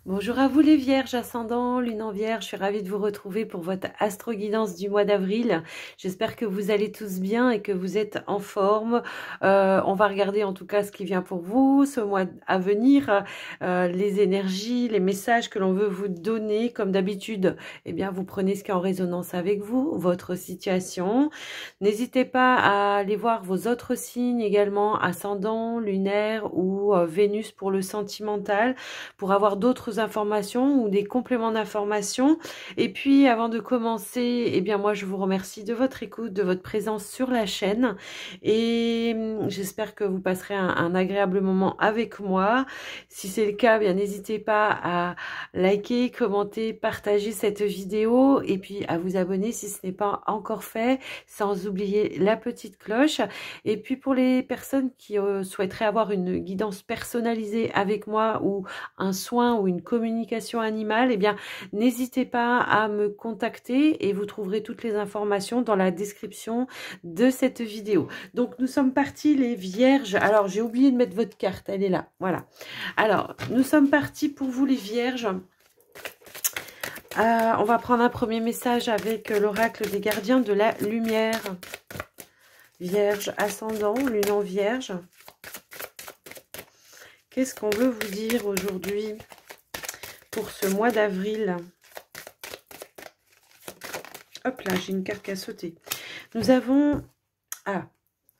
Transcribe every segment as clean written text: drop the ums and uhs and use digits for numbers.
Bonjour à vous les Vierges, ascendant, lune en Vierge, je suis ravie de vous retrouver pour votre astro-guidance du mois d'avril. J'espère que vous allez tous bien et que vous êtes en forme. On va regarder en tout cas ce qui vient pour vous, ce mois à venir, les énergies, les messages que l'on veut vous donner. Comme d'habitude, eh bien, vous prenez ce qui est en résonance avec vous, votre situation. N'hésitez pas à aller voir vos autres signes également, ascendant, lunaire ou Vénus pour le sentimental, pour avoir d'autres informations ou des compléments d'informations. Et puis avant de commencer, eh bien moi je vous remercie de votre écoute, de votre présence sur la chaîne et j'espère que vous passerez un agréable moment avec moi. Si c'est le cas, bien n'hésitez pas à liker, commenter, partager cette vidéo et puis à vous abonner si ce n'est pas encore fait, sans oublier la petite cloche. Et puis pour les personnes qui souhaiteraient avoir une guidance personnalisée avec moi ou un soin ou une communication animale, eh bien, n'hésitez pas à me contacter et vous trouverez toutes les informations dans la description de cette vidéo. Donc, nous sommes partis les Vierges. Alors, j'ai oublié de mettre votre carte, elle est là. Voilà. Alors, nous sommes partis pour vous les Vierges. On va prendre un premier message avec l'oracle des gardiens de la lumière. Vierge, ascendant, lune en Vierge. Qu'est-ce qu'on veut vous dire aujourd'hui pour ce mois d'avril? Hop là, j'ai une carte qui a sauté. Nous avons... Ah,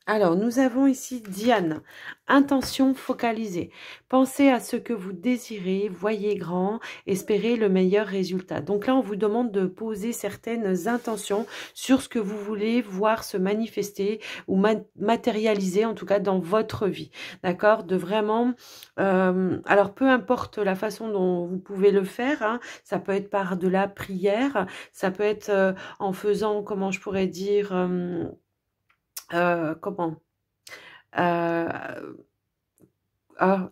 alors, nous avons ici Diane. Intention focalisée. Pensez à ce que vous désirez, voyez grand, espérez le meilleur résultat. Donc là, on vous demande de poser certaines intentions sur ce que vous voulez voir se manifester ou matérialiser, en tout cas dans votre vie. D'accord? De vraiment... alors, peu importe la façon dont vous pouvez le faire, hein, ça peut être par de la prière, ça peut être en faisant, comment je pourrais dire... comment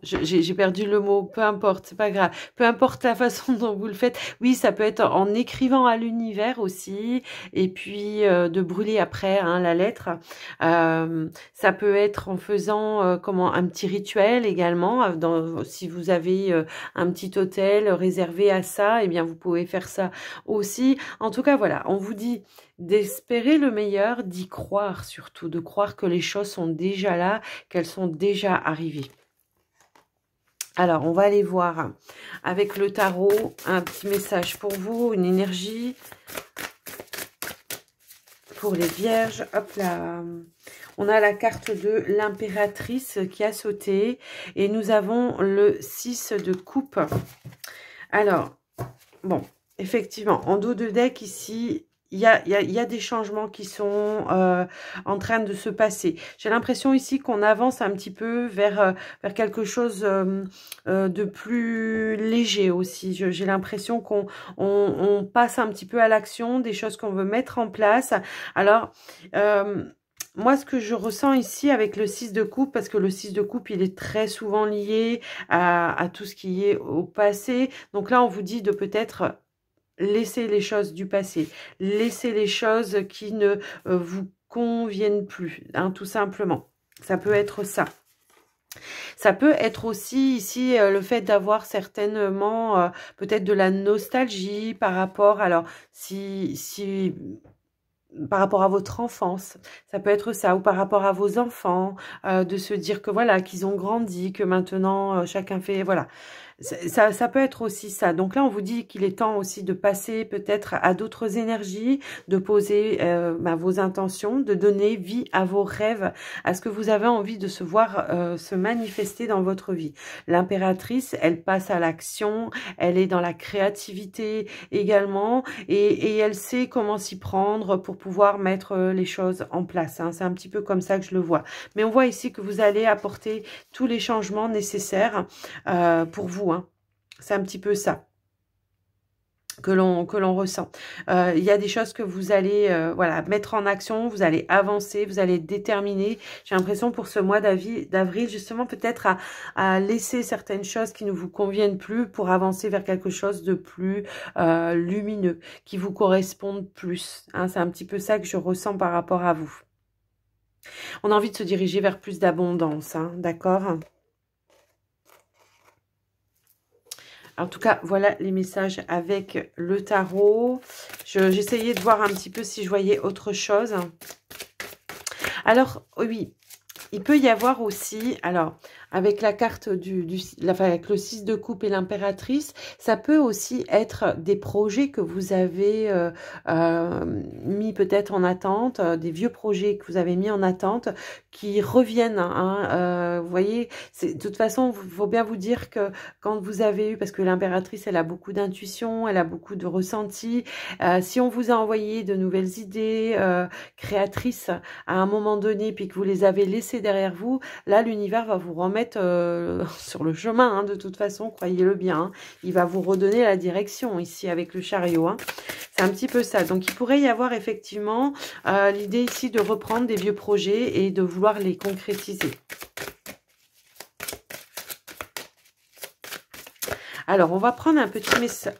j'ai perdu le mot, peu importe, c'est pas grave. Peu importe la façon dont vous le faites. Oui, ça peut être en écrivant à l'univers aussi, et puis de brûler après hein, la lettre. Ça peut être en faisant comment un petit rituel également. Si vous avez un petit hôtel réservé à ça, eh bien vous pouvez faire ça aussi. En tout cas, voilà, on vous dit d'espérer le meilleur, d'y croire surtout, de croire que les choses sont déjà là, qu'elles sont déjà arrivées. Alors, on va aller voir avec le tarot un petit message pour vous, une énergie pour les vierges. Hop là, on a la carte de l'impératrice qui a sauté et nous avons le 6 de coupe. Alors, bon, effectivement, en dos de deck ici... Il y a des changements qui sont en train de se passer. J'ai l'impression ici qu'on avance un petit peu vers quelque chose de plus léger aussi. J'ai l'impression qu'on passe un petit peu à l'action, des choses qu'on veut mettre en place. Alors... moi, ce que je ressens ici avec le 6 de coupe, parce que le 6 de coupe, il est très souvent lié à tout ce qui est au passé. Donc là, on vous dit de peut-être laisser les choses du passé, laisser les choses qui ne vous conviennent plus, hein, tout simplement. Ça peut être ça. Ça peut être aussi ici le fait d'avoir certainement peut-être de la nostalgie par rapport, alors si par rapport à votre enfance, ça peut être ça, ou par rapport à vos enfants, de se dire que voilà, qu'ils ont grandi, que maintenant chacun fait, voilà. Ça peut être aussi ça. Donc là, on vous dit qu'il est temps aussi de passer peut-être à d'autres énergies, de poser vos intentions, de donner vie à vos rêves, à ce que vous avez envie de se voir se manifester dans votre vie. L'impératrice, elle passe à l'action, elle est dans la créativité également, et elle sait comment s'y prendre pour pouvoir mettre les choses en place. Hein. C'est un petit peu comme ça que je le vois. Mais on voit ici que vous allez apporter tous les changements nécessaires pour vous. Hein. C'est un petit peu ça que l'on ressent. Il y a des choses que vous allez voilà, mettre en action, vous allez avancer, vous allez être déterminer. J'ai l'impression pour ce mois d'avril, justement, peut-être à laisser certaines choses qui ne vous conviennent plus pour avancer vers quelque chose de plus lumineux, qui vous corresponde plus. Hein, c'est un petit peu ça que je ressens par rapport à vous. On a envie de se diriger vers plus d'abondance, hein, d'accord ? En tout cas, voilà les messages avec le tarot. J'essayais de voir un petit peu si je voyais autre chose. Alors, oui, il peut y avoir aussi, alors, avec la carte avec le 6 de coupe et l'impératrice, ça peut aussi être des projets que vous avez mis peut-être en attente, des vieux projets que vous avez mis en attente, qui reviennent. Hein, vous voyez, de toute façon, il faut bien vous dire que quand vous avez eu, parce que l'impératrice, elle a beaucoup d'intuition, elle a beaucoup de ressenti, si on vous a envoyé de nouvelles idées créatrices à un moment donné, puis que vous les avez laissées derrière vous, là, l'univers va vous remettre sur le chemin, hein, de toute façon, croyez-le bien. Hein. Il va vous redonner la direction ici avec le chariot. Hein. C'est un petit peu ça. Donc, il pourrait y avoir effectivement l'idée ici de reprendre des vieux projets et de vouloir les concrétiser. Alors, on va prendre un petit message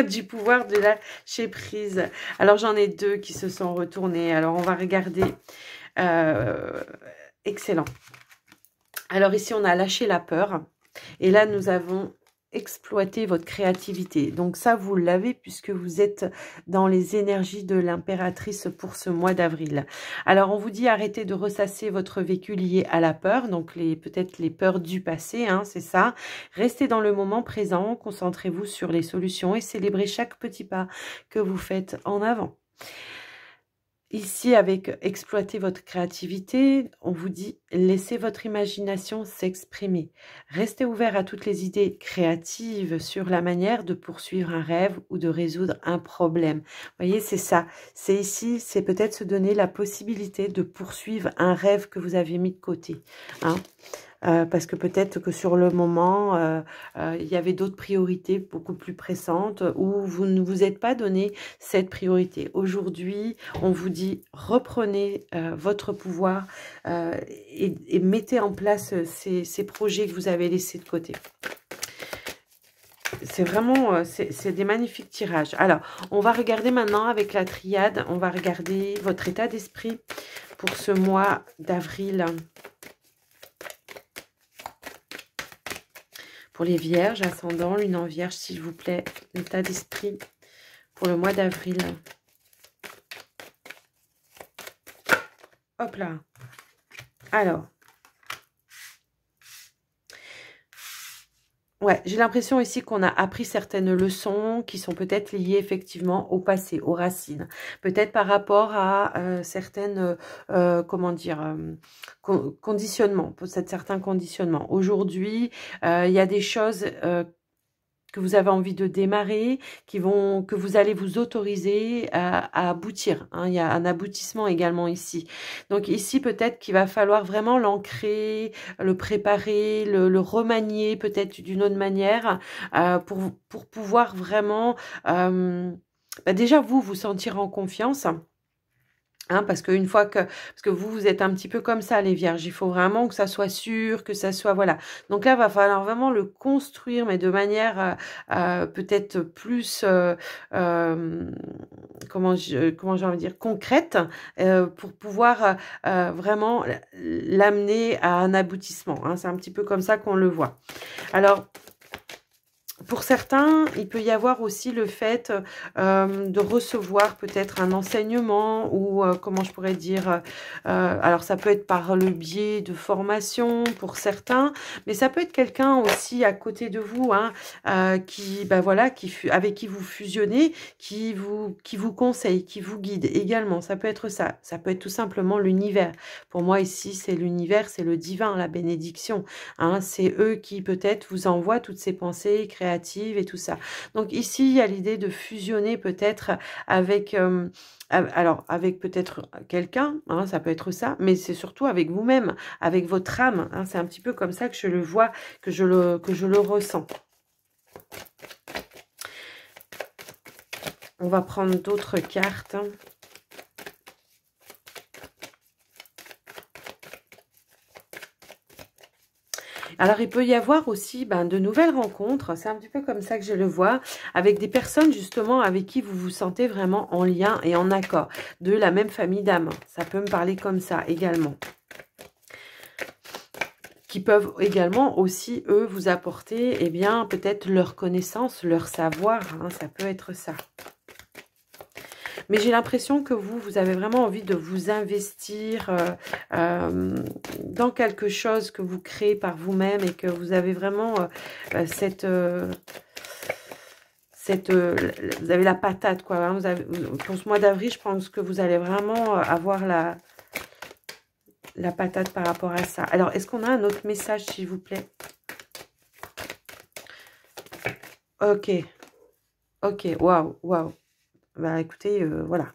du pouvoir de lâcher prise. Alors, j'en ai deux qui se sont retournés. Alors, on va regarder. Excellent. Alors ici, on a lâché la peur. Et là, nous avons exploité votre créativité. Donc ça, vous l'avez puisque vous êtes dans les énergies de l'impératrice pour ce mois d'avril. Alors, on vous dit arrêtez de ressasser votre vécu lié à la peur. Donc, peut-être les peurs du passé, hein, c'est ça. Restez dans le moment présent. Concentrez-vous sur les solutions et célébrez chaque petit pas que vous faites en avant. Ici, avec exploiter votre créativité, on vous dit laissez votre imagination s'exprimer. Restez ouvert à toutes les idées créatives sur la manière de poursuivre un rêve ou de résoudre un problème. Vous voyez, c'est ça. C'est ici, c'est peut-être se donner la possibilité de poursuivre un rêve que vous avez mis de côté. Hein. Parce que peut-être que sur le moment, il y avait d'autres priorités beaucoup plus pressantes où vous ne vous êtes pas donné cette priorité. Aujourd'hui, on vous dit reprenez votre pouvoir et mettez en place ces projets que vous avez laissés de côté. C'est vraiment, c'est des magnifiques tirages. Alors, on va regarder maintenant avec la triade, on va regarder votre état d'esprit pour ce mois d'avril. Pour les vierges, ascendant, lune en vierge, s'il vous plaît, l'état d'esprit pour le mois d'avril. Hop là. Alors. Ouais, j'ai l'impression ici qu'on a appris certaines leçons qui sont peut-être liées effectivement au passé, aux racines. Peut-être par rapport à certaines, comment dire, conditionnements, peut-être certains conditionnements. Aujourd'hui, il y a des choses que vous avez envie de démarrer, que vous allez vous autoriser à aboutir. Hein. Il y a un aboutissement également ici. Donc ici, peut-être qu'il va falloir vraiment l'ancrer, le préparer, le remanier peut-être d'une autre manière pour pouvoir vraiment déjà vous sentir en confiance. Hein, parce qu'une fois parce que vous êtes un petit peu comme ça, les vierges, il faut vraiment que ça soit sûr, que ça soit, voilà. Donc là, il va falloir vraiment le construire, mais de manière peut-être plus, comment j'ai envie de dire, concrète, pour pouvoir vraiment l'amener à un aboutissement. Hein. C'est un petit peu comme ça qu'on le voit. Alors, pour certains, il peut y avoir aussi le fait de recevoir peut-être un enseignement ou, comment je pourrais dire, alors ça peut être par le biais de formation pour certains, mais ça peut être quelqu'un aussi à côté de vous, hein, voilà, avec qui vous fusionnez, qui vous conseille, qui vous guide également. Ça peut être ça. Ça peut être tout simplement l'univers. Pour moi, ici, c'est l'univers, c'est le divin, la bénédiction. Hein, c'est eux qui peut-être vous envoient toutes ces pensées créatives et tout ça. Donc ici, il y a l'idée de fusionner peut-être avec, avec peut-être quelqu'un, hein, ça peut être ça, mais c'est surtout avec vous-même, avec votre âme. Hein, c'est un petit peu comme ça que je le vois, que je le ressens. On va prendre d'autres cartes. Alors, il peut y avoir aussi de nouvelles rencontres. C'est un petit peu comme ça que je le vois. Avec des personnes, justement, avec qui vous vous sentez vraiment en lien et en accord. De la même famille d'âme. Ça peut me parler comme ça également. qui peuvent également aussi, eux, vous apporter, eh bien, peut-être leur connaissance, leur savoir, hein, ça peut être ça. Mais j'ai l'impression que vous avez vraiment envie de vous investir dans quelque chose que vous créez par vous-même et que vous avez vraiment vous avez la patate, quoi. Hein, pour ce mois d'avril, je pense que vous allez vraiment avoir la patate par rapport à ça. Alors, est-ce qu'on a un autre message, s'il vous plaît? Ok. Ok, waouh, waouh. Bah, écoutez, voilà.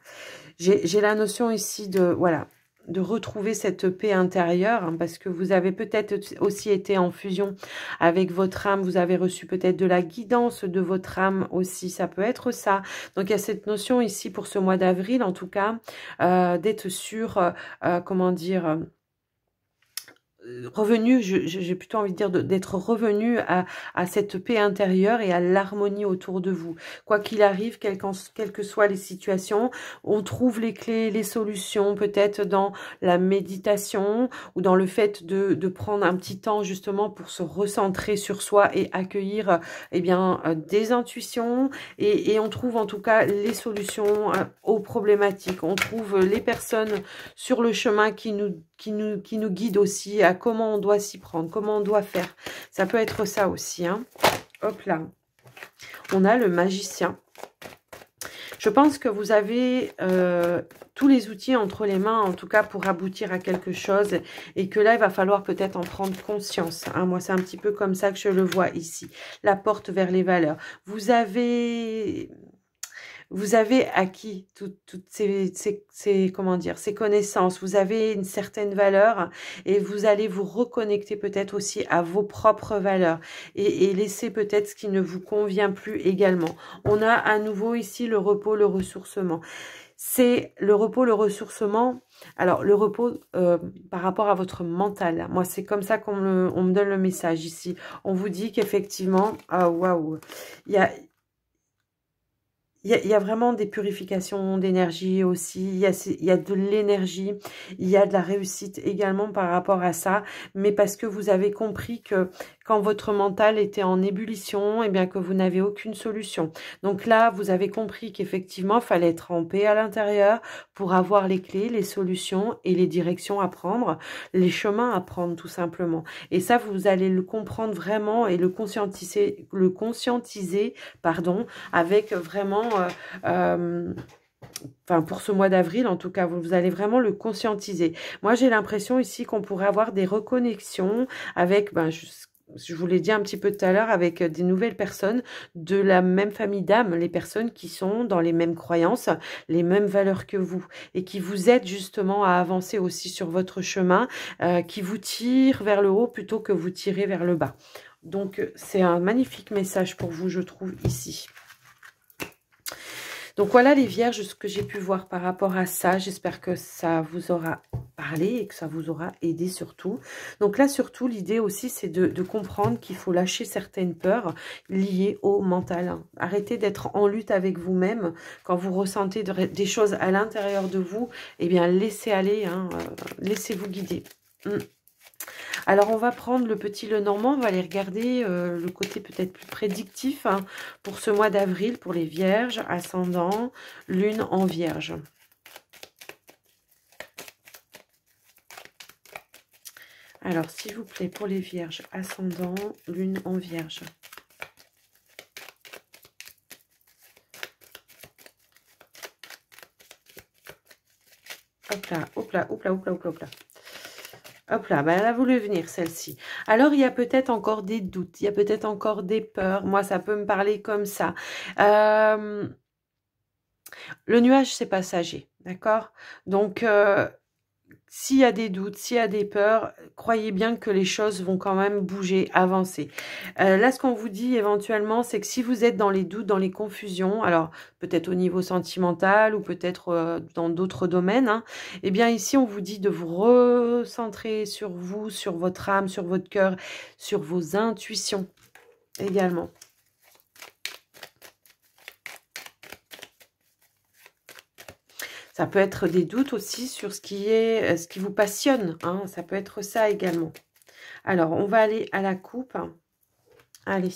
J'ai la notion ici de, voilà, de retrouver cette paix intérieure, hein, parce que vous avez peut-être aussi été en fusion avec votre âme, vous avez reçu peut-être de la guidance de votre âme aussi, ça peut être ça. Donc, il y a cette notion ici pour ce mois d'avril, en tout cas, d'être sûr, comment dire... revenu, j'ai plutôt envie de dire d'être revenu à cette paix intérieure et à l'harmonie autour de vous. Quoi qu'il arrive, quelles que soient les situations, on trouve les clés, les solutions, peut-être dans la méditation ou dans le fait de prendre un petit temps justement pour se recentrer sur soi et accueillir eh bien, des intuitions et on trouve en tout cas les solutions aux problématiques. On trouve les personnes sur le chemin qui nous guident aussi à comment on doit s'y prendre, comment on doit faire. Ça peut être ça aussi. Hein. Hop là. On a le magicien. Je pense que vous avez tous les outils entre les mains, en tout cas pour aboutir à quelque chose. Et que là, il va falloir peut-être en prendre conscience. Hein. Moi, c'est un petit peu comme ça que je le vois ici. La porte vers les valeurs. Vous avez acquis toutes comment dire, ces connaissances, vous avez une certaine valeur et vous allez vous reconnecter peut-être aussi à vos propres valeurs et laisser peut-être ce qui ne vous convient plus également. On a à nouveau ici le repos, le ressourcement. C'est le repos, le ressourcement. Alors, le repos par rapport à votre mental. Moi, c'est comme ça qu'on me donne le message ici. On vous dit qu'effectivement, ah waouh, il y a vraiment des purifications d'énergie aussi, il y a de l'énergie, il y a de la réussite également par rapport à ça, mais parce que vous avez compris que quand votre mental était en ébullition, et bien que vous n'avez aucune solution. Donc là, vous avez compris qu'effectivement, il fallait être en paix à l'intérieur pour avoir les clés, les solutions et les directions à prendre, les chemins à prendre tout simplement. Et ça, vous allez le comprendre vraiment et le conscientiser pardon, avec vraiment... enfin, pour ce mois d'avril, en tout cas, vous allez vraiment le conscientiser. Moi, j'ai l'impression ici qu'on pourrait avoir des reconnexions avec, ben, je vous l'ai dit un petit peu tout à l'heure, avec des nouvelles personnes de la même famille d'âme, les personnes qui sont dans les mêmes croyances, les mêmes valeurs que vous, et qui vous aident justement à avancer aussi sur votre chemin, qui vous tirent vers le haut plutôt que vous tirez vers le bas. Donc, c'est un magnifique message pour vous, je trouve, ici. Donc voilà les vierges, ce que j'ai pu voir par rapport à ça. J'espère que ça vous aura parlé et que ça vous aura aidé surtout. Donc là surtout l'idée aussi c'est de comprendre qu'il faut lâcher certaines peurs liées au mental. Arrêtez d'être en lutte avec vous-même. Quand vous ressentez des choses à l'intérieur de vous, eh bien laissez aller, hein, laissez-vous guider. Alors, on va prendre le petit Lenormand, on va aller regarder le côté peut-être plus prédictif hein, pour ce mois d'avril, pour les vierges, ascendant, lune en vierge. Alors, s'il vous plaît, pour les vierges, ascendant, lune en vierge. Hop là, hop là, hop là, hop là, hop là, hop là. Hop là, ben elle a voulu venir celle-ci. Alors, il y a peut-être encore des doutes, il y a peut-être encore des peurs. Moi, ça peut me parler comme ça. Le nuage, c'est passager, d'accord? Donc, s'il y a des doutes, s'il y a des peurs, croyez bien que les choses vont quand même bouger, avancer. Là, ce qu'on vous dit éventuellement, c'est que si vous êtes dans les doutes, dans les confusions, alors peut-être au niveau sentimental ou peut-être dans d'autres domaines, hein, eh bien ici, on vous dit de vous recentrer sur vous, sur votre âme, sur votre cœur, sur vos intuitions également. Ça peut être des doutes aussi sur ce qui vous passionne. Hein, ça peut être ça également. Alors, on va aller à la coupe. Allez.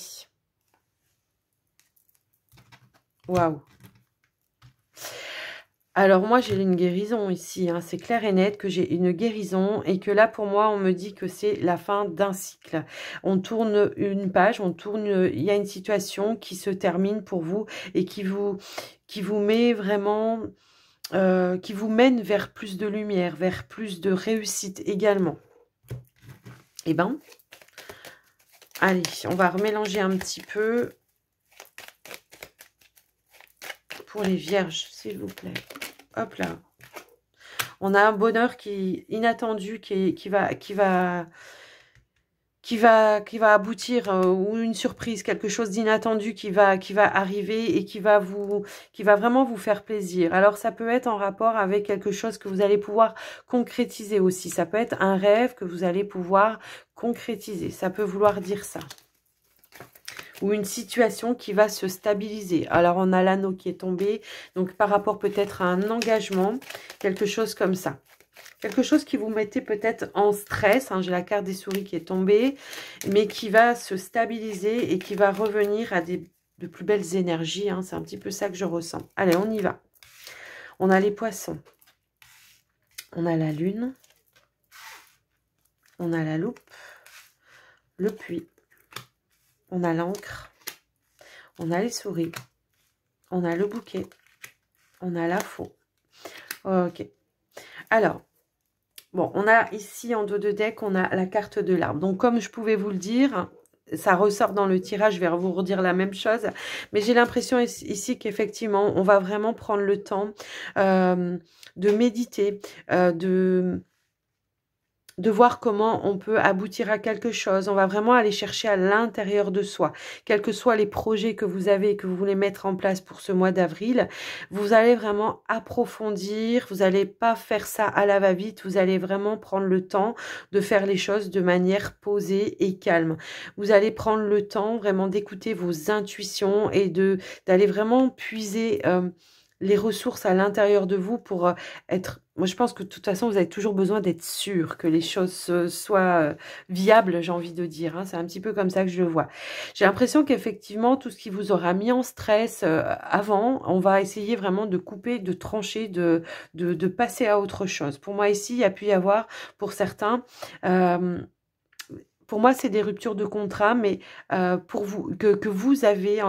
Waouh. Alors moi j'ai une guérison ici, hein. C'est clair et net que j'ai une guérison et que là pour moi on me dit que c'est la fin d'un cycle. On tourne une page, il y a une situation qui se termine pour vous et qui vous met vraiment, qui vous mène vers plus de lumière, vers plus de réussite également. Eh ben, allez, on va remélanger un petit peu pour les vierges, s'il vous plaît. Hop là. On a un bonheur qui inattendu, qui va aboutir, ou une surprise, quelque chose d'inattendu qui va arriver et qui va vraiment vous faire plaisir. Alors ça peut être en rapport avec quelque chose que vous allez pouvoir concrétiser aussi. Ça peut être un rêve que vous allez pouvoir concrétiser. Ça peut vouloir dire ça. Ou une situation qui va se stabiliser. Alors, on a l'anneau qui est tombé, donc par rapport peut-être à un engagement, quelque chose comme ça. Quelque chose qui vous mettait peut-être en stress, hein, j'ai la carte des souris qui est tombée, mais qui va se stabiliser et qui va revenir à de plus belles énergies, hein, c'est un petit peu ça que je ressens. Allez, on y va. On a les poissons, on a la lune, on a la loupe, le puits. On a l'encre, on a les souris, on a le bouquet, on a la faux. Ok. Alors, bon, on a ici en dos de deck, on a la carte de l'arbre. Donc, comme je pouvais vous le dire, ça ressort dans le tirage, je vais vous redire la même chose. Mais j'ai l'impression ici qu'effectivement, on va vraiment prendre le temps de méditer, de voir comment on peut aboutir à quelque chose. On va vraiment aller chercher à l'intérieur de soi. Quels que soient les projets que vous avez et que vous voulez mettre en place pour ce mois d'avril, vous allez vraiment approfondir. Vous n'allez pas faire ça à la va-vite. Vous allez vraiment prendre le temps de faire les choses de manière posée et calme. Vous allez prendre le temps vraiment d'écouter vos intuitions et d'aller vraiment puiser les ressources à l'intérieur de vous pour être... Moi, je pense que de toute façon, vous avez toujours besoin d'être sûr que les choses soient viables, j'ai envie de dire. Hein. C'est un petit peu comme ça que je le vois. J'ai l'impression qu'effectivement, tout ce qui vous aura mis en stress avant, on va essayer vraiment de couper, de trancher, de passer à autre chose. Pour moi, ici, il y a pu y avoir, pour certains... pour moi, c'est des ruptures de contrat, mais pour vous, que vous avez...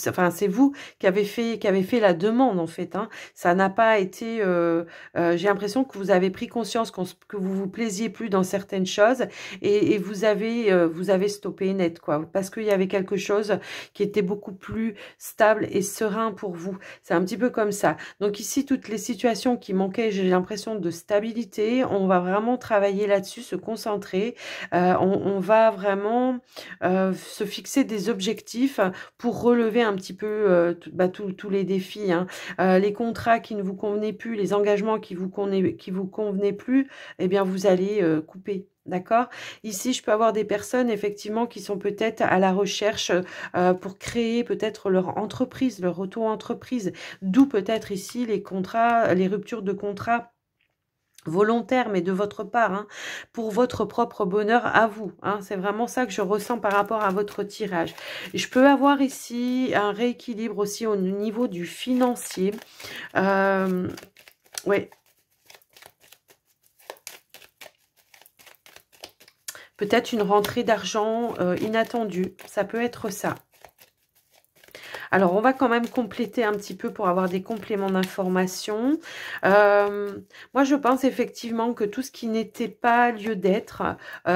enfin, c'est vous qui avez fait la demande en fait. Hein. Ça n'a pas été. J'ai l'impression que vous avez pris conscience que vous vous plaisiez plus dans certaines choses et vous avez stoppé net quoi, parce qu'il y avait quelque chose qui était beaucoup plus stable et serein pour vous. C'est un petit peu comme ça. Donc ici, toutes les situations qui manquaient, j'ai l'impression de stabilité. On va vraiment travailler là-dessus, se concentrer. On va vraiment se fixer des objectifs pour relever un petit peu tous les défis, hein. Les contrats qui ne vous convenaient plus, les engagements qui vous convenaient plus, eh bien vous allez couper. D'accord? Ici, je peux avoir des personnes, effectivement, qui sont peut-être à la recherche pour créer peut-être leur entreprise, leur auto-entreprise. D'où peut-être ici les contrats, les ruptures de contrats volontaire, mais de votre part, hein, pour votre propre bonheur à vous. Hein, c'est vraiment ça que je ressens par rapport à votre tirage. Je peux avoir ici un rééquilibre aussi au niveau du financier. Ouais. Peut-être une rentrée d'argent inattendue. Ça peut être ça. Alors, on va quand même compléter un petit peu pour avoir des compléments d'information. Moi, je pense effectivement que tout ce qui n'était pas lieu d'être,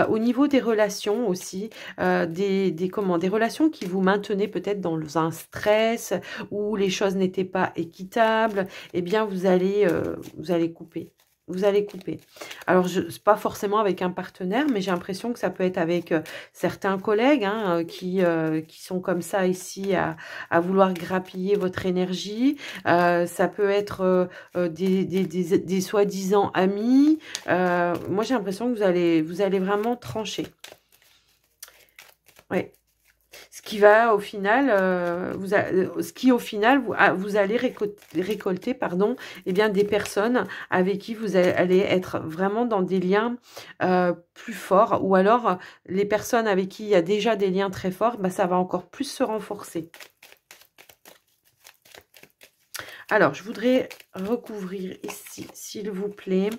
au niveau des relations aussi, des relations qui vous maintenaient peut-être dans un stress, où les choses n'étaient pas équitables, eh bien, vous allez couper. Vous allez couper. Alors, pas forcément avec un partenaire, mais j'ai l'impression que ça peut être avec certains collègues hein, qui sont comme ça ici à vouloir grappiller votre énergie. Ça peut être des soi-disant amis. Moi, j'ai l'impression que vous allez vraiment trancher. Ouais. Ce qui va au final, ce qui au final, vous allez récolter, pardon, eh bien, des personnes avec qui vous allez être vraiment dans des liens plus forts, ou alors les personnes avec qui il y a déjà des liens très forts, bah, ça va encore plus se renforcer. Alors, je voudrais recouvrir ici, s'il vous plaît.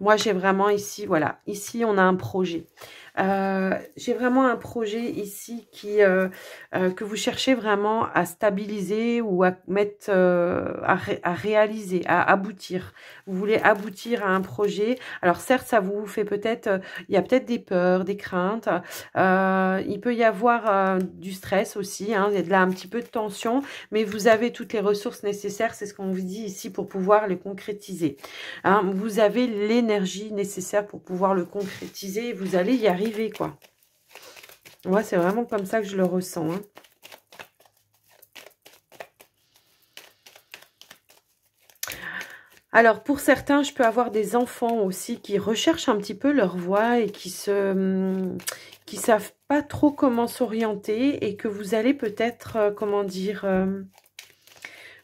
Moi, j'ai vraiment ici, voilà, ici, on a un projet. J'ai vraiment un projet ici que vous cherchez vraiment à stabiliser ou à mettre, à réaliser, à aboutir. Vous voulez aboutir à un projet. Alors certes, ça vous fait peut-être, il y a peut-être des peurs, des craintes. Il peut y avoir du stress aussi. Hein, il y a de là un petit peu de tension, mais vous avez toutes les ressources nécessaires. C'est ce qu'on vous dit ici pour pouvoir les concrétiser. Hein, vous avez l'énergie nécessaire pour pouvoir le concrétiser et vous allez y arriver, quoi. Moi, c'est vraiment comme ça que je le ressens. Hein. Alors, pour certains, je peux avoir des enfants aussi qui recherchent un petit peu leur voie et qui savent pas trop comment s'orienter et que vous allez peut-être, comment dire...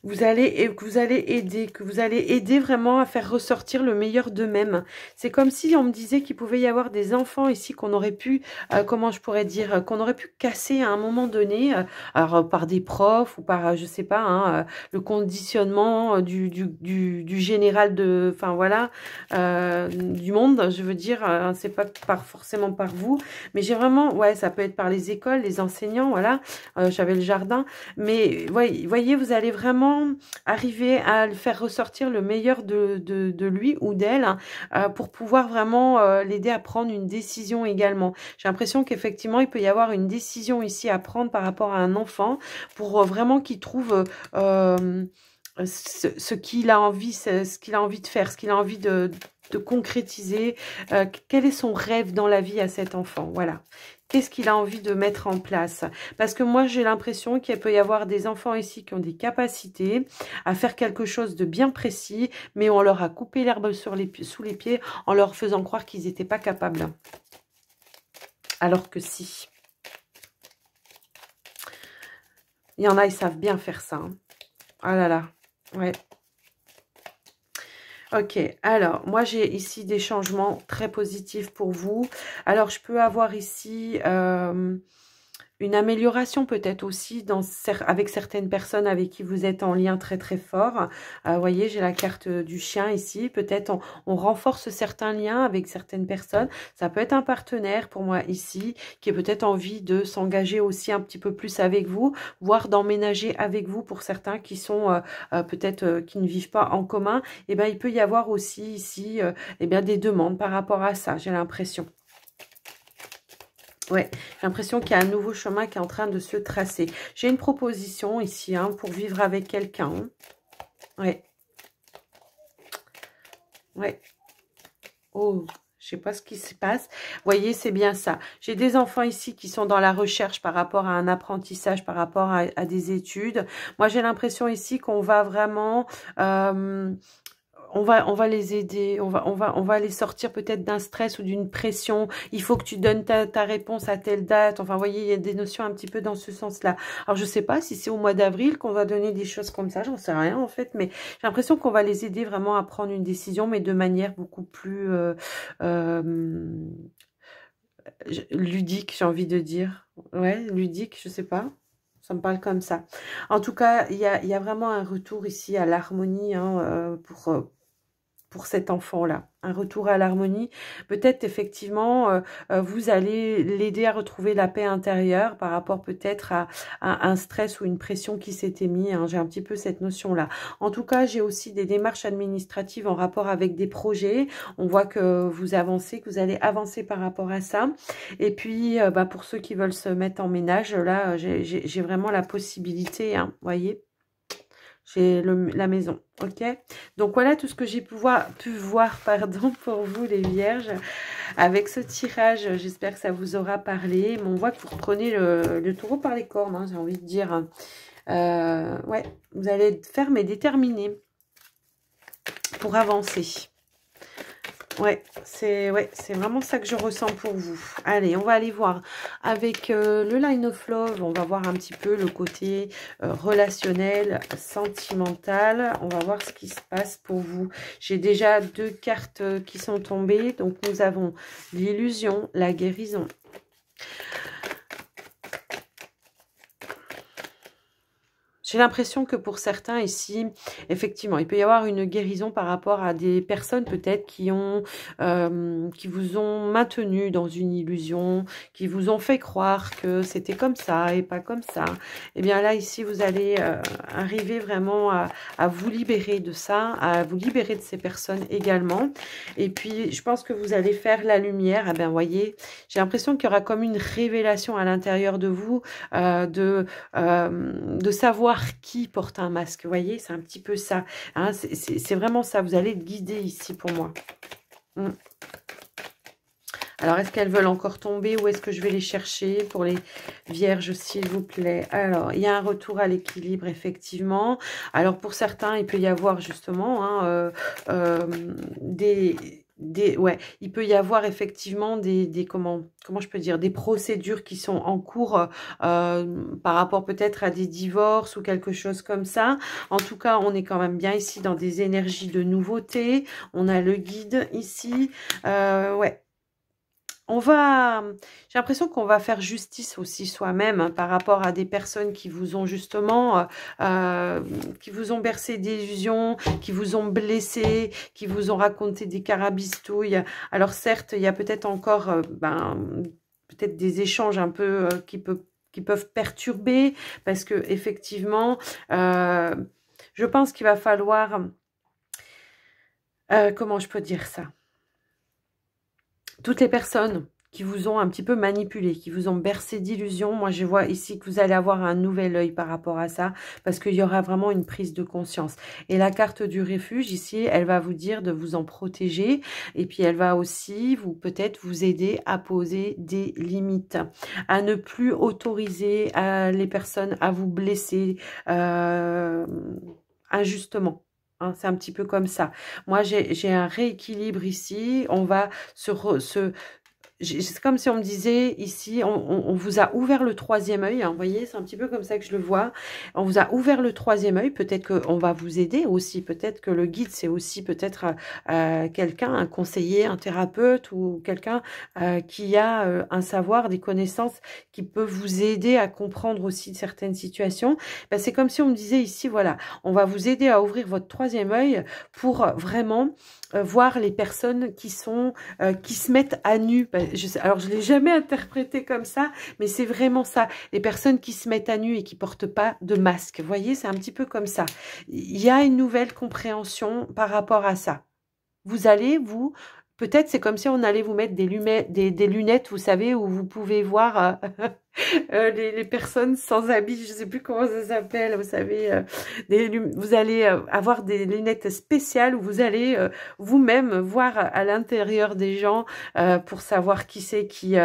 que vous allez aider vraiment à faire ressortir le meilleur d'eux-mêmes. C'est comme si on me disait qu'il pouvait y avoir des enfants ici qu'on aurait pu, comment je pourrais dire, qu'on aurait pu casser à un moment donné, alors par des profs ou par, je sais pas, hein, le conditionnement du général de, enfin voilà, du monde, je veux dire, c'est pas forcément par vous, mais j'ai vraiment, ouais, ça peut être par les écoles, les enseignants, voilà, j'avais le jardin, mais voyez, vous allez vraiment arriver à le faire ressortir le meilleur de lui ou d'elle, hein, pour pouvoir vraiment l'aider à prendre une décision également. J'ai l'impression qu'effectivement, il peut y avoir une décision ici à prendre par rapport à un enfant pour vraiment qu'il trouve ce qu'il a envie, ce qu'il a envie de faire, ce qu'il a envie de concrétiser, quel est son rêve dans la vie à cet enfant, voilà. Qu'est-ce qu'il a envie de mettre en place? Parce que moi, j'ai l'impression qu'il peut y avoir des enfants ici qui ont des capacités à faire quelque chose de bien précis, mais on leur a coupé l'herbe sous les pieds en leur faisant croire qu'ils n'étaient pas capables. Alors que si. Il y en a, ils savent bien faire ça. Hein. Ah là là, ouais. Ok, alors, moi, j'ai ici des changements très positifs pour vous. Alors, je peux avoir ici... une amélioration peut-être aussi avec certaines personnes avec qui vous êtes en lien très très fort. Vous voyez, j'ai la carte du chien ici. Peut-être on renforce certains liens avec certaines personnes. Ça peut être un partenaire pour moi ici qui a peut-être envie de s'engager aussi un petit peu plus avec vous, voire d'emménager avec vous pour certains qui sont peut-être qui ne vivent pas en commun. Et ben il peut y avoir aussi ici eh bien des demandes par rapport à ça. J'ai l'impression. Ouais, j'ai l'impression qu'il y a un nouveau chemin qui est en train de se tracer. J'ai une proposition ici hein, pour vivre avec quelqu'un. Hein. Ouais. Ouais. Oh, je sais pas ce qui se passe. Vous voyez, c'est bien ça. J'ai des enfants ici qui sont dans la recherche par rapport à un apprentissage, par rapport à des études. Moi, j'ai l'impression ici qu'on va vraiment... on va les aider, on va les sortir peut-être d'un stress ou d'une pression. Il faut que tu donnes ta réponse à telle date. Enfin, vous voyez, il y a des notions un petit peu dans ce sens-là. Alors, je sais pas si c'est au mois d'avril qu'on va donner des choses comme ça, j'en sais rien en fait, mais j'ai l'impression qu'on va les aider vraiment à prendre une décision, mais de manière beaucoup plus ludique, j'ai envie de dire. Ouais, ludique, je sais pas. Ça me parle comme ça. En tout cas, il y a vraiment un retour ici à l'harmonie hein, pour cet enfant-là. Un retour à l'harmonie. Peut-être, effectivement, vous allez l'aider à retrouver la paix intérieure par rapport peut-être à un stress ou une pression qui s'était mis. Hein. J'ai un petit peu cette notion-là. En tout cas, j'ai aussi des démarches administratives en rapport avec des projets. On voit que vous avancez, que vous allez avancer par rapport à ça. Et puis, pour ceux qui veulent se mettre en ménage, là, j'ai vraiment la possibilité, hein, vous voyez. J'ai la maison, ok. Donc voilà tout ce que j'ai pu voir pardon, pour vous les vierges. Avec ce tirage, j'espère que ça vous aura parlé. Mais on voit que vous reprenez le taureau par les cornes, hein, j'ai envie de dire. Ouais, vous allez être ferme et déterminé pour avancer. c'est vraiment ça que je ressens pour vous. Allez, on va aller voir avec le Line of Love. On va voir un petit peu le côté relationnel, sentimental. On va voir ce qui se passe pour vous. J'ai déjà 2 cartes qui sont tombées. Donc, nous avons l'illusion, la guérison. J'ai l'impression que pour certains ici, effectivement, il peut y avoir une guérison par rapport à des personnes peut-être qui vous ont maintenu dans une illusion, qui vous ont fait croire que c'était comme ça et pas comme ça. Et bien là, ici, vous allez arriver vraiment à vous libérer de ça, à vous libérer de ces personnes également. Et puis, je pense que vous allez faire la lumière. Ah ben, voyez, j'ai l'impression qu'il y aura comme une révélation à l'intérieur de vous, de savoir qui porte un masque, vous voyez, c'est un petit peu ça, hein, c'est vraiment ça, vous allez être guidé ici pour moi. Alors, est-ce qu'elles veulent encore tomber ou est-ce que je vais les chercher pour les vierges, s'il vous plaît? Alors, il y a un retour à l'équilibre, effectivement. Alors, pour certains, il peut y avoir justement hein, il peut y avoir effectivement comment je peux dire, des procédures qui sont en cours par rapport peut-être à des divorces ou quelque chose comme ça. En tout cas, on est quand même bien ici dans des énergies de nouveauté. On a le guide ici. Ouais. J'ai l'impression qu'on va faire justice aussi soi-même hein, par rapport à des personnes qui vous ont justement, qui vous ont bercé d'illusions, qui vous ont blessé, qui vous ont raconté des carabistouilles. Alors certes, il y a peut-être encore, peut-être des échanges un peu qui peuvent perturber, parce que effectivement, je pense qu'il va falloir, comment je peux dire ça? Toutes les personnes qui vous ont un petit peu manipulé, qui vous ont bercé d'illusions, moi je vois ici que vous allez avoir un nouvel œil par rapport à ça, parce qu'il y aura vraiment une prise de conscience. Et la carte du refuge ici, elle va vous dire de vous en protéger, et puis elle va aussi peut-être vous aider à poser des limites, à ne plus autoriser les personnes à vous blesser injustement. Hein, c'est un petit peu comme ça. Moi, j'ai un rééquilibre ici. On va c'est comme si on me disait ici, on vous a ouvert le 3e œil. Hein, vous voyez, c'est un petit peu comme ça que je le vois. On vous a ouvert le 3e œil. Peut-être qu'on va vous aider aussi. Peut-être que le guide, c'est aussi peut-être quelqu'un, un conseiller, un thérapeute ou quelqu'un qui a un savoir, des connaissances qui peut vous aider à comprendre aussi certaines situations. Ben, c'est comme si on me disait ici, voilà, on va vous aider à ouvrir votre 3e œil pour vraiment voir les personnes qui se mettent à nu. Alors, je ne l'ai jamais interprété comme ça, mais c'est vraiment ça. Les personnes qui se mettent à nu et qui ne portent pas de masque. Vous voyez, c'est un petit peu comme ça. Il y a une nouvelle compréhension par rapport à ça. Vous allez, peut-être c'est comme si on allait vous mettre des lunettes, vous savez, où vous pouvez voir les personnes sans habit, je ne sais plus comment ça s'appelle, vous savez, vous allez avoir des lunettes spéciales où vous allez vous-même voir à l'intérieur des gens pour savoir qui c'est qui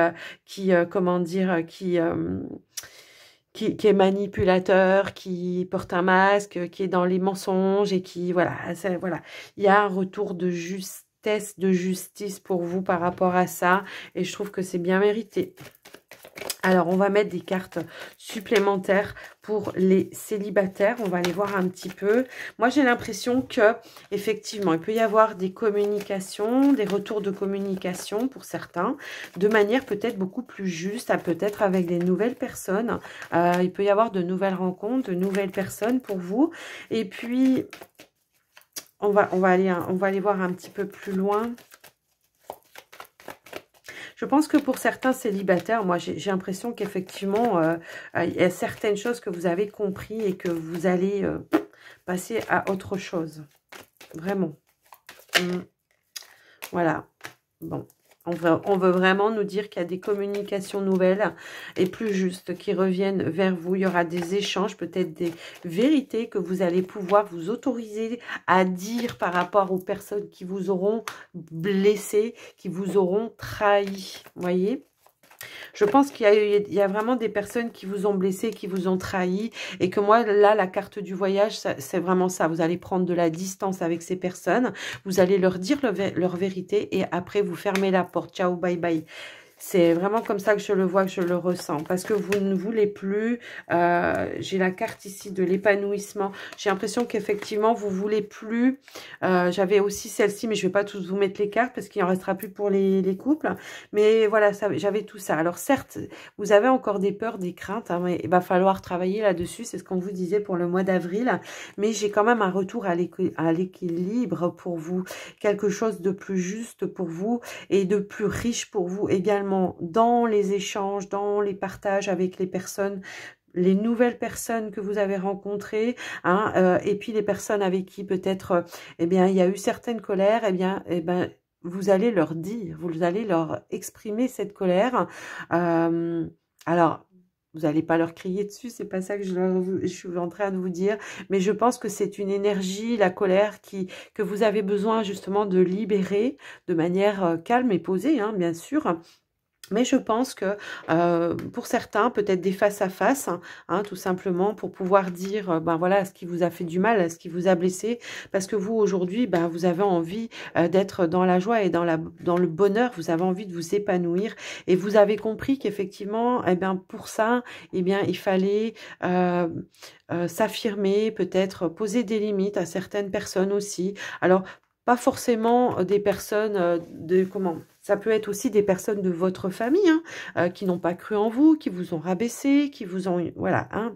comment dire, qui est manipulateur, qui porte un masque, qui est dans les mensonges et qui, voilà, voilà. Il y a un retour de justesse, de justice pour vous par rapport à ça et je trouve que c'est bien mérité. Alors, on va mettre des cartes supplémentaires pour les célibataires. On va aller voir un petit peu. Moi, j'ai l'impression que effectivement, il peut y avoir des communications, des retours de communication pour certains, de manière peut-être beaucoup plus juste, peut-être avec des nouvelles personnes. Il peut y avoir de nouvelles rencontres, de nouvelles personnes pour vous. Et puis, on va aller voir un petit peu plus loin. Je pense que pour certains célibataires, moi j'ai l'impression qu'effectivement, il y a certaines choses que vous avez compris et que vous allez passer à autre chose. Vraiment. Voilà. Bon. On veut vraiment nous dire qu'il y a des communications nouvelles et plus justes qui reviennent vers vous. Il y aura des échanges, peut-être des vérités que vous allez pouvoir vous autoriser à dire par rapport aux personnes qui vous auront blessé, qui vous auront trahi. Vous voyez ? Je pense il y a vraiment des personnes qui vous ont blessé, qui vous ont trahi. Et que moi, là, la carte du voyage, c'est vraiment ça. Vous allez prendre de la distance avec ces personnes. Vous allez leur dire leur vérité. Et après, vous fermez la porte. Ciao, bye bye. C'est vraiment comme ça que je le vois, que je le ressens. Parce que vous ne voulez plus... j'ai la carte ici de l'épanouissement. J'ai l'impression qu'effectivement, vous voulez plus... J'avais aussi celle-ci, mais je ne vais pas tous vous mettre les cartes parce qu'il n'en restera plus pour les couples. Mais voilà, j'avais tout ça. Alors certes, vous avez encore des peurs, des craintes, hein, mais il va falloir travailler là-dessus. C'est ce qu'on vous disait pour le mois d'avril. Mais j'ai quand même un retour à l'équilibre pour vous. Quelque chose de plus juste pour vous et de plus riche pour vous également dans les échanges, dans les partages avec les personnes, les nouvelles personnes que vous avez rencontrées, hein, et puis les personnes avec qui peut-être, eh bien, il y a eu certaines colères, eh bien, vous allez leur dire, vous allez leur exprimer cette colère. Alors, vous n'allez pas leur crier dessus, c'est pas ça que je suis en train de vous dire, mais je pense que c'est une énergie, la colère, que vous avez besoin justement de libérer de manière calme et posée, hein, bien sûr. Mais je pense que pour certains, peut-être des face-à-face, hein, tout simplement, pour pouvoir dire, ben voilà, ce qui vous a fait du mal, ce qui vous a blessé, parce que vous, aujourd'hui, ben, vous avez envie d'être dans la joie et dans le bonheur, vous avez envie de vous épanouir, et vous avez compris qu'effectivement, eh bien, pour ça, eh bien, il fallait s'affirmer, peut-être poser des limites à certaines personnes aussi. Alors, pas forcément des personnes ça peut être aussi des personnes de votre famille, hein, qui n'ont pas cru en vous, qui vous ont rabaissé, qui vous ont... Voilà, hein.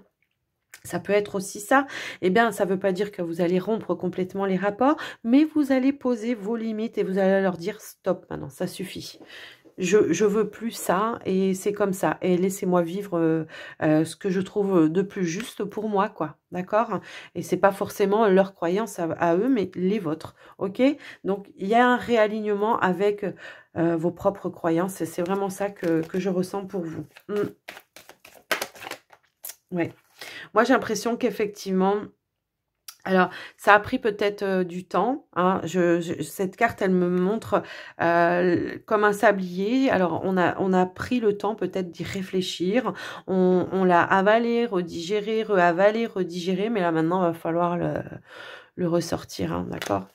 Ça peut être aussi ça. Eh bien, ça ne veut pas dire que vous allez rompre complètement les rapports, mais vous allez poser vos limites et vous allez leur dire stop maintenant, ça suffit. Je veux plus ça et c'est comme ça. Et laissez-moi vivre ce que je trouve de plus juste pour moi, quoi. D'accord? Et c'est pas forcément leur croyance à eux, mais les vôtres. Ok? Donc, il y a un réalignement avec vos propres croyances. C'est vraiment ça que je ressens pour vous. Ouais. Moi, j'ai l'impression qu'effectivement... Alors, ça a pris peut-être du temps. Hein. Cette carte, elle me montre comme un sablier. Alors, on a pris le temps peut-être d'y réfléchir. On l'a avalé, redigéré, reavalé, redigéré. Mais là, maintenant, il va falloir le ressortir. Hein, d'accord?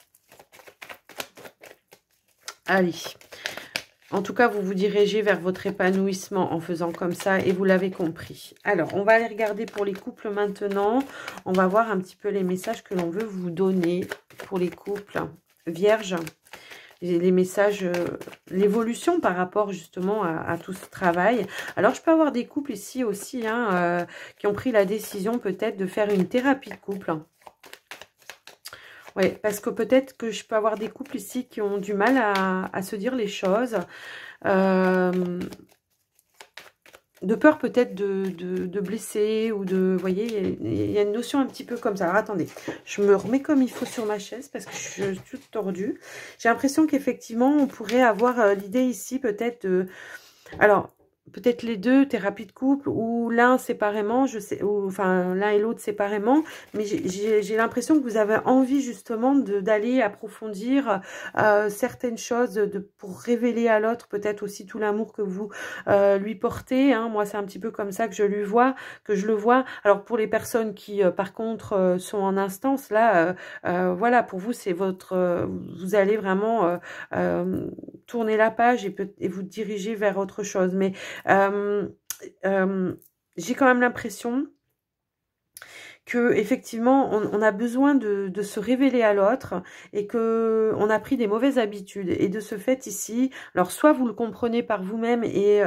Allez. En tout cas, vous vous dirigez vers votre épanouissement en faisant comme ça et vous l'avez compris. Alors, on va aller regarder pour les couples maintenant. On va voir un petit peu les messages que l'on veut vous donner pour les couples vierges. Les messages, l'évolution par rapport justement à tout ce travail. Alors, je peux avoir des couples ici aussi hein, qui ont pris la décision peut-être de faire une thérapie de couple. Oui, parce que peut-être que je peux avoir des couples ici qui ont du mal à se dire les choses. De peur peut-être de blesser ou de... Vous voyez, il y a une notion un petit peu comme ça. Alors, attendez, je me remets comme il faut sur ma chaise parce que je suis toute tordue. J'ai l'impression qu'effectivement, on pourrait avoir l'idée ici peut-être de... Alors... Peut-être les deux, thérapie de couple, ou l'un séparément, je sais, ou enfin l'un et l'autre séparément, mais j'ai l'impression que vous avez envie justement d'aller approfondir certaines choses pour révéler à l'autre peut-être aussi tout l'amour que vous lui portez. Hein. Moi, c'est un petit peu comme ça que je le vois. Alors pour les personnes qui, par contre, sont en instance, là, voilà, pour vous, c'est votre, vous allez vraiment tourner la page et vous diriger vers autre chose. Mais j'ai quand même l'impression que effectivement on a besoin de se révéler à l'autre et que on a pris des mauvaises habitudes et de ce fait ici, alors soit vous le comprenez par vous-même et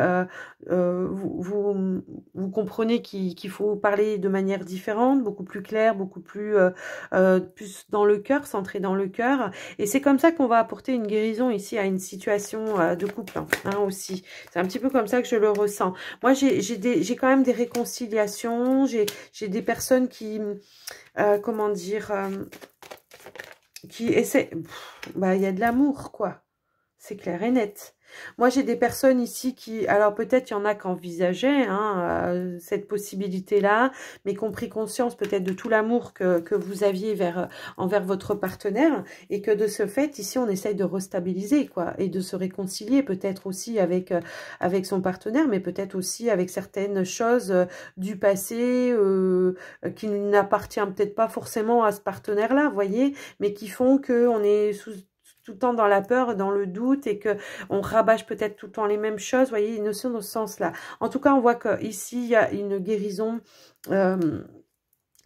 vous comprenez qu'il faut parler de manière différente, beaucoup plus claire, beaucoup plus plus dans le cœur, centré dans le cœur, et c'est comme ça qu'on va apporter une guérison ici à une situation de couple hein, aussi. C'est un petit peu comme ça que je le ressens. Moi j'ai quand même des réconciliations, j'ai des personnes qui comment dire, qui essaient, bah il y a de l'amour quoi, c'est clair et net. Moi, j'ai des personnes ici qui, alors peut-être il y en a qui envisageaient cette possibilité-là, mais qui ont pris conscience peut-être de tout l'amour que vous aviez envers votre partenaire, et que de ce fait, ici, on essaye de restabiliser, quoi, et de se réconcilier peut-être aussi avec son partenaire, mais peut-être aussi avec certaines choses du passé qui n'appartient peut-être pas forcément à ce partenaire-là, vous voyez, mais qui font qu'on est tout le temps dans la peur, dans le doute, et que on rabâche peut-être tout le temps les mêmes choses. Vous voyez, une notion dans ce sens-là. En tout cas, on voit qu'ici, il y a une guérison.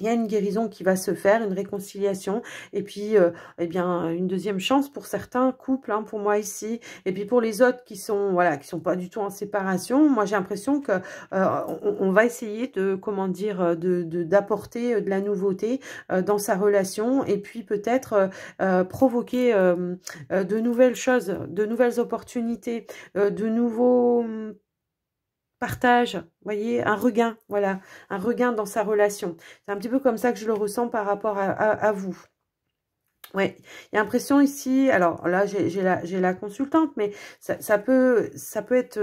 Il y a une guérison qui va se faire, une réconciliation, et puis eh bien une deuxième chance pour certains couples, pour moi ici, et puis pour les autres qui sont voilà, qui sont pas du tout en séparation. Moi j'ai l'impression que on va essayer de, comment dire, d'apporter de la nouveauté dans sa relation, et puis peut-être provoquer de nouvelles choses, de nouvelles opportunités, de nouveaux partage, vous voyez, un regain, voilà, un regain dans sa relation. C'est un petit peu comme ça que je le ressens par rapport à vous. Ouais, il y a l'impression ici, alors là j'ai la consultante, mais ça peut être,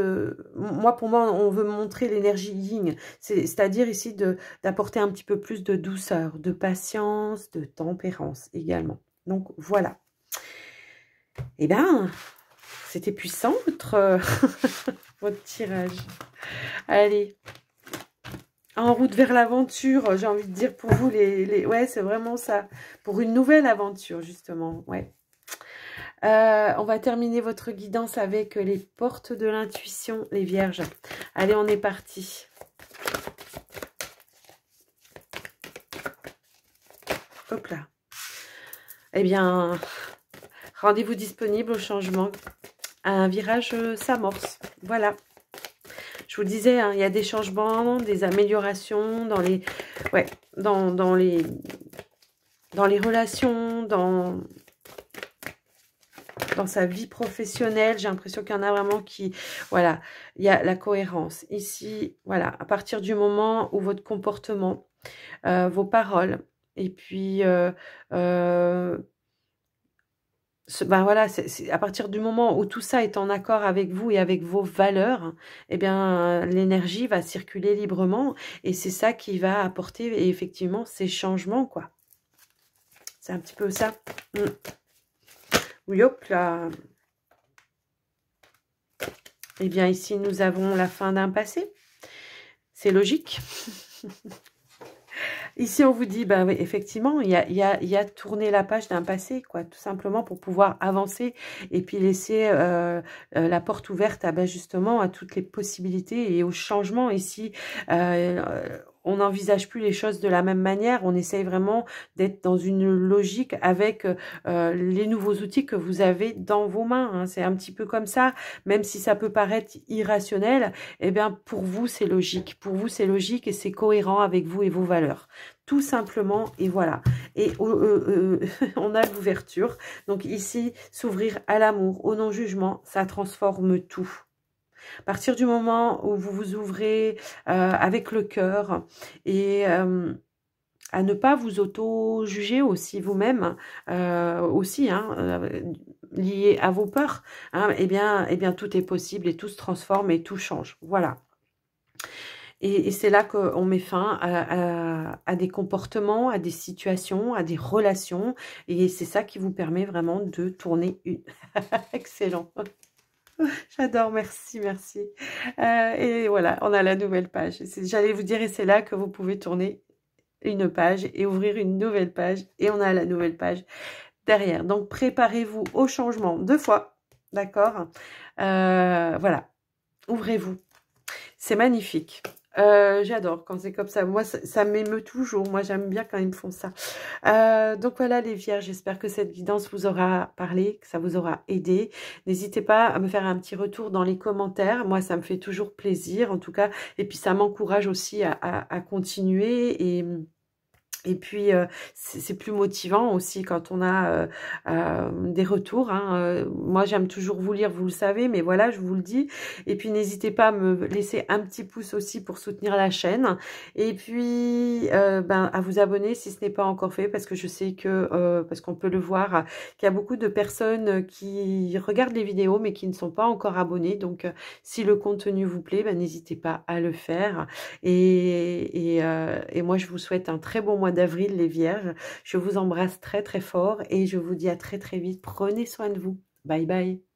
moi pour moi on veut montrer l'énergie yin, c'est-à-dire ici d'apporter un petit peu plus de douceur, de patience, de tempérance également. Donc voilà. Eh bien, c'était puissant votre tirage. Allez, en route vers l'aventure, j'ai envie de dire pour vous, ouais, c'est vraiment ça. Pour une nouvelle aventure, justement, ouais. On va terminer votre guidance avec les portes de l'intuition, les vierges. Allez, on est parti. Hop là. Eh bien, rendez-vous disponible au changement. Un virage s'amorce. Voilà. Je vous disais, il y a des changements, des améliorations dans les, ouais, dans les relations, dans sa vie professionnelle. J'ai l'impression qu'il y en a vraiment qui, voilà, il y a la cohérence. Ici, voilà, à partir du moment où votre comportement, vos paroles, et puis ben voilà, c'est à partir du moment où tout ça est en accord avec vous et avec vos valeurs, eh bien, l'énergie va circuler librement, et c'est ça qui va apporter effectivement ces changements, quoi. C'est un petit peu ça. Oui, hop là. Eh bien, ici, nous avons la fin d'un passé. C'est logique. Ici, on vous dit, bah oui, effectivement, il y a tourner la page d'un passé, quoi, tout simplement pour pouvoir avancer et puis laisser la porte ouverte justement à toutes les possibilités et aux changements. Ici, on n'envisage plus les choses de la même manière, on essaye vraiment d'être dans une logique avec les nouveaux outils que vous avez dans vos mains. C'est un petit peu comme ça, même si ça peut paraître irrationnel, eh bien pour vous c'est logique. Pour vous c'est logique et c'est cohérent avec vous et vos valeurs. Tout simplement, et voilà. Et on a l'ouverture. Donc ici, s'ouvrir à l'amour, au non-jugement, ça transforme tout. À partir du moment où vous vous ouvrez avec le cœur et à ne pas vous auto-juger aussi vous-même, lié à vos peurs, eh bien tout est possible et tout se transforme et tout change. Voilà. Et c'est là qu'on met fin à des comportements, à des situations, à des relations. Et c'est ça qui vous permet vraiment de tourner une... Excellent. J'adore, merci, merci. Et voilà, on a la nouvelle page. J'allais vous dire, et c'est là que vous pouvez tourner une page et ouvrir une nouvelle page. Et on a la nouvelle page derrière. Donc, préparez-vous au changement 2 fois. D'accord, voilà, ouvrez-vous. C'est magnifique. J'adore quand c'est comme ça. Moi, ça m'émeut toujours. Moi, j'aime bien quand ils me font ça. Donc voilà les vierges, j'espère que cette guidance vous aura parlé, que ça vous aura aidé. N'hésitez pas à me faire un petit retour dans les commentaires. Moi, ça me fait toujours plaisir, en tout cas. Et puis, ça m'encourage aussi à continuer Et puis, c'est plus motivant aussi quand on a des retours. Hein. Moi, j'aime toujours vous lire, vous le savez, mais voilà, je vous le dis. Et puis, n'hésitez pas à me laisser un petit pouce aussi pour soutenir la chaîne. Et puis, à vous abonner si ce n'est pas encore fait, parce que je sais que, parce qu'on peut le voir, qu'il y a beaucoup de personnes qui regardent les vidéos, mais qui ne sont pas encore abonnées. Donc, si le contenu vous plaît, n'hésitez pas à le faire. Et moi, je vous souhaite un très bon mois d'avril, les Vierges. Je vous embrasse très, très fort et je vous dis à très, très vite. Prenez soin de vous. Bye, bye.